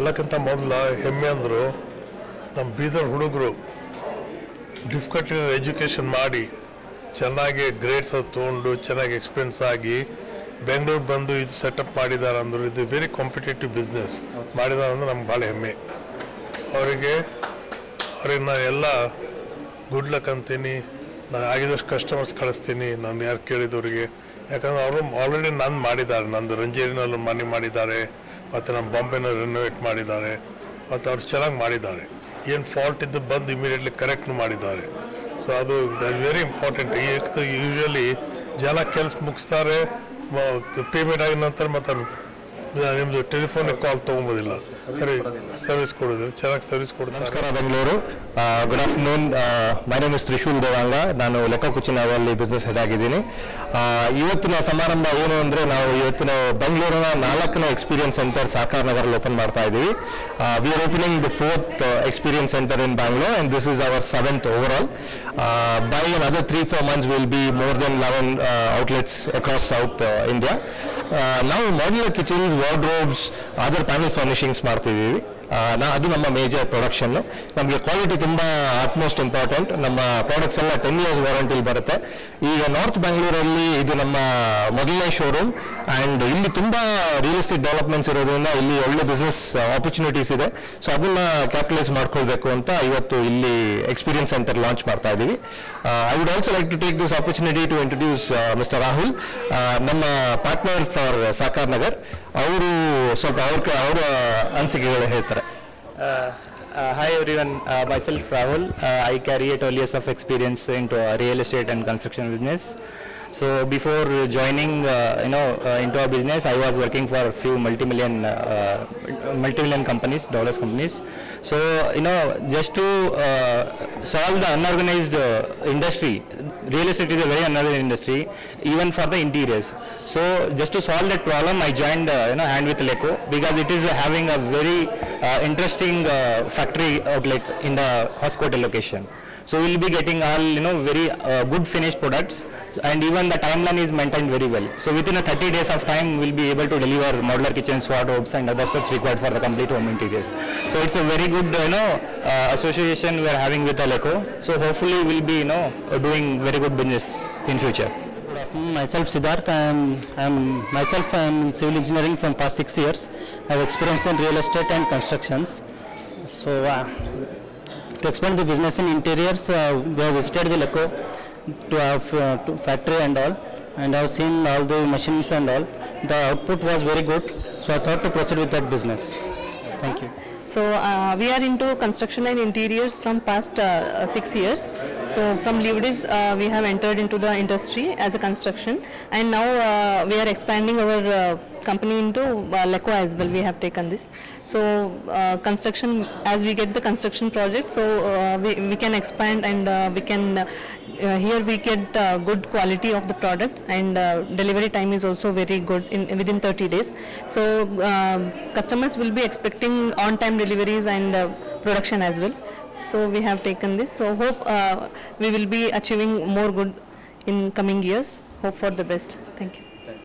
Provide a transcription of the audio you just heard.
ಎಲ್ಲಕ್ಕಿಂತ ಮೊದಲ ಹೆಮ್ಮೆ ಅಂದರು ನಮ್ಮ ಬೀದರ್ ಹುಡುಗರು ಡಿಫಿಕಲ್ಟ್ ಎಜುಕೇಷನ್ ಮಾಡಿ ಚೆನ್ನಾಗಿ ಗ್ರೇಡ್ಸ್ ತೊಗೊಂಡು ಚೆನ್ನಾಗಿ ಎಕ್ಸ್ಪೀರಿಯನ್ಸ್ ಆಗಿ ಬೆಂಗಳೂರು ಬಂದು ಇದು ಸೆಟಪ್ ಮಾಡಿದ್ದಾರೆ ಅಂದರು. ಇದು ವೆರಿ ಕಾಂಪಿಟೇಟಿವ್ ಬಿಸ್ನೆಸ್ ಮಾಡಿದ್ದಾರೆ ಅಂದ್ರೆ ನಮ್ಗೆ ಭಾಳ ಹೆಮ್ಮೆ. ಅವ್ರಿಗೆ ನಾನು ಎಲ್ಲ ಗುಡ್ ಲಕ್ ಅಂತೀನಿ. ನಾನು ಆಗಿದಷ್ಟು ಕಸ್ಟಮರ್ಸ್ ಕಳಿಸ್ತೀನಿ ನಾನು ಯಾರು ಕೇಳಿದವ್ರಿಗೆ. ಯಾಕಂದ್ರೆ ಅವರು ಆಲ್ರೆಡಿ ನಾನು ಮಾಡಿದ್ದಾರೆ, ನಂದು ರಂಜೇರಿನಲ್ಲೂ ಮನೆ ಮಾಡಿದ್ದಾರೆ ಮತ್ತು ನಮ್ಮ ಬಾಂಬೆನ ರಿನೋವೇಟ್ ಮಾಡಿದ್ದಾರೆ ಮತ್ತು ಅವ್ರು ಚೆನ್ನಾಗಿ ಮಾಡಿದ್ದಾರೆ. ಏನು ಫಾಲ್ಟ್ ಇದ್ದು ಬಂದು ಇಮಿಡಿಯೇಟ್ಲಿ ಕರೆಕ್ಟ್ ಮಾಡಿದ್ದಾರೆ. ಸೊ ಅದು ವೆರಿ ಇಂಪಾರ್ಟೆಂಟ್. ಯೂಶ್ವಲಿ ಜನ ಕೆಲಸ ಮುಗಿಸ್ತಾರೆ, ಪೇಮೆಂಟ್ ಆಗಿದ ನಂತರ ಮತ್ತು ನಿಮ್ಮದು ಟೆಲಿಫೋನಿಗೆ ಕಾಲ್ ತೊಗೊಬೋದಿಲ್ಲ, ಸರ್ವಿಸ್ ಕೊಡೋದಿಲ್ಲ, ಚೆನ್ನಾಗಿ ಸರ್ವಿಸ್ ಕೊಡ್ತಾರೆ. ನಮಸ್ಕಾರ Bengaluru. Good afternoon. My name is Trishul Devanga. ನಾನು ಲೆಕ್ಕಕುಚಿನಲ್ಲಿ ಬಿಸ್ನೆಸ್ ಹೆಡ್ ಆಗಿದ್ದೀನಿ. ಇವತ್ತಿನ ಸಮಾರಂಭ ಏನು ಅಂದರೆ, ನಾವು ಇವತ್ತಿನ ಬೆಂಗಳೂರಿನ 4ನೇ ಎಕ್ಸ್ಪೀರಿಯನ್ಸ್ ಸೆಂಟರ್ ಸಾಕಾರ ನಗರಲ್ಲಿ ಓಪನ್ ಮಾಡ್ತಾ ಇದ್ದೀವಿ. We are opening the 4th experience centre in Bangalore and this is our 7th over all. By another 3-4 months will be more than 11 outlets across South India. ನಾವು modular kitchens, wardrobes, other panel furnishings ಮಾಡ್ತಿದ್ದೀವಿ. ಅದು ನಮ್ಮ major ಪ್ರೊಡಕ್ಷನ್ನು. ನಮಗೆ quality ತುಂಬ utmost important. ನಮ್ಮ products ಎಲ್ಲ 10 years ವಾರಂಟಿಲಿ ಬರುತ್ತೆ. ಈಗ ನಾರ್ತ್ ಬೆಂಗಳೂರಲ್ಲಿ ಇದು ನಮ್ಮ ಮೊದಲನೇ ಶೋರೂಮ್ ಆ್ಯಂಡ್ ಇಲ್ಲಿ ತುಂಬ ರಿಯಲ್ ಎಸ್ಟೇಟ್ ಡೆವಲಪ್ಮೆಂಟ್ಸ್ ಇರೋದ್ರಿಂದ ಇಲ್ಲಿ ಒಳ್ಳೆ ಬಿಸ್ನೆಸ್ ಆಪರ್ಚುನಿಟೀಸ್ ಇದೆ. ಸೊ ಅದನ್ನು ಕ್ಯಾಪಿಟಲೈಸ್ ಮಾಡ್ಕೊಳ್ಬೇಕು ಅಂತ ಇವತ್ತು ಇಲ್ಲಿ ಎಕ್ಸ್ಪೀರಿಯನ್ಸ್ ಸೆಂಟರ್ ಲಾಂಚ್ ಮಾಡ್ತಾ ಇದ್ದೀವಿ. I would also like to take this opportunity to introduce mister Rahul, ನಮ್ಮ ಪಾರ್ಟ್ನರ್ ಫಾರ್ ಸಾಕಾರ್ ನಗರ್. ಅವರು ಸ್ವಲ್ಪ ಅವರ ಅನಿಸಿಕೆಗಳು ಹೇಳ್ತಾರೆ. Hi everyone, myself Rahul. I carry 12 years of experience into real estate and construction business. So before joining into our business, I was working for a few multi-million companies, dollars companies. So just to solve the unorganized industry, real estate is a very unorganized industry, even for the interiors. So just to solve that problem, I joined Hand with Leco, because it is having a very interesting factory outlet in the Hoskote location. So we will be getting all very good finished products, and even the timeline is maintained very well. So within a 30 days of time, we will be able to deliver modular kitchens, wardrobes, and other stuffs required for the complete home interiors. So it's a very good association we are having with Leco. So hopefully we will be doing very good business in future. Myself Siddharth. I am in civil engineering from past 6 years. I have experience in real estate and constructions. So to expand the business in interiors, we have visited the Leco to have to factory and all, and I have seen all the machines and all. The output was very good, so I thought to proceed with that business. Thank you. So we are into construction and interiors from past 6 years. So from Livdis we have entered into the industry as a construction, and now we are expanding our company into Leco as well. We have taken this. So construction, as we get the construction project, so we can expand, and we can here we get good quality of the products, and delivery time is also very good within 30 days. So customers will be expecting on-time deliveries and production as well. So we have taken this. So hope we will be achieving more good in coming years. Hope for the best. Thank you.